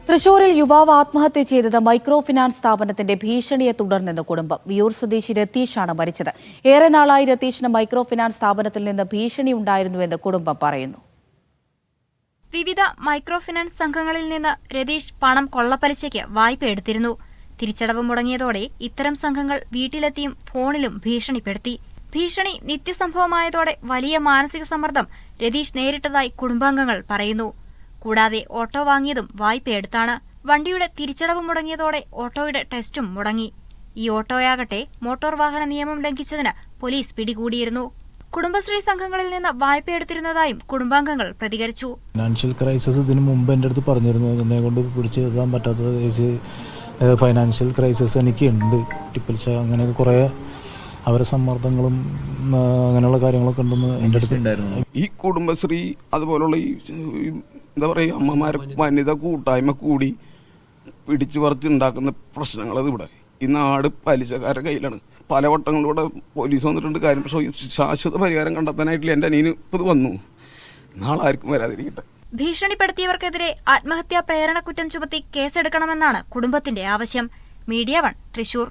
തൃശൂരിൽ യുവാവ് ആത്മഹത്യ ചെയ്തത് മൈക്രോ ഫിനാൻസ് സ്ഥാപനത്തിന്റെ ഭീഷണിയെ തുടർന്നെന്ന് കുടുംബം. വിയൂർ സ്വദേശി രതീഷാണ് മരിച്ചത്. ഏറെ നാളായി രതീഷിന് മൈക്രോ ഫിനാൻസ് സ്ഥാപനത്തിൽ നിന്ന് ഭീഷണി ഉണ്ടായിരുന്നുവെന്ന് കുടുംബം പറയുന്നു. വിവിധ മൈക്രോ ഫിനാൻസ് സംഘങ്ങളിൽ നിന്ന് രതീഷ് പണം കൊള്ളപ്പലിശയ്ക്ക് വായ്പ എടുത്തിരുന്നു. തിരിച്ചടവ് മുടങ്ങിയതോടെ ഇത്തരം സംഘങ്ങൾ വീട്ടിലെത്തിയും ഫോണിലും ഭീഷണിപ്പെടുത്തി. ഭീഷണി നിത്യസംഭവമായതോടെ വലിയ മാനസിക സമ്മർദ്ദം രതീഷ് നേരിട്ടതായി കുടുംബാംഗങ്ങൾ പറയുന്നു. കൂടാതെ ഓട്ടോ വാങ്ങിയതും വായ്പയെടുത്താണ്. വണ്ടിയുടെ തിരിച്ചടവ് മുടങ്ങിയതോടെ ഓട്ടോയുടെ ടെസ്റ്റും മുടങ്ങി. ഈ ഓട്ടോയാകട്ടെ മോട്ടോർ വാഹന നിയമം ലംഘിച്ചതിന് പോലീസ് പിടികൂടിയിരുന്നു. കുടുംബശ്രീ സംഘങ്ങളിൽ നിന്ന് വായ്പയെടുത്തിരുന്നതായും കുടുംബാംഗങ്ങൾ പ്രതികരിച്ചു. ഫിനാൻഷ്യൽ ക്രൈസിസ് ഇതിനു മുമ്പ് എൻ്റെ അടുത്ത് പറഞ്ഞിരുന്നു, എന്നെ കൊണ്ട് പിടിച്ചെഴുതാൻ പറ്റാത്ത ഫൈനാൻഷ്യൽ ക്രൈസിസ് എനിക്കുണ്ട്, ടിപ്പലിശ അങ്ങനെയൊക്കെ കുറേ അവരെ സമ്മർദ്ദങ്ങളും അങ്ങനെയുള്ള കാര്യങ്ങളൊക്കെ ഉണ്ടെന്ന് എൻ്റെ അടുത്ത് ഉണ്ടായിരുന്നു. ഈ കുടുംബശ്രീ അതുപോലുള്ള ഈ എന്താ പറയുക അമ്മമാർ വനിത കൂട്ടായ്മ കൂടി പിടിച്ചു പറിച്ചുണ്ടാക്കുന്ന പ്രശ്നങ്ങളത് ഇവിടെ ഈ നാട് പലിശക്കാരുടെ കയ്യിലാണ്. പല വട്ടങ്ങളിലൂടെ പോലീസ് വന്നിട്ടുണ്ട് കാര്യം, പക്ഷേ ശാശ്വത പരിഹാരം കണ്ടെത്താനായിട്ടില്ല. എൻ്റെ അനിയന് ഇപ്പോൾ ഇത് വന്നു, നാളെ ആർക്കും വരാതിരിക്കട്ടെ. ഭീഷണിപ്പെടുത്തിയവർക്കെതിരെ ആത്മഹത്യാ പ്രേരണ കുറ്റം ചുമത്തി കേസെടുക്കണമെന്നാണ് കുടുംബത്തിന്റെ ആവശ്യം. മീഡിയ 1 തൃശൂർ.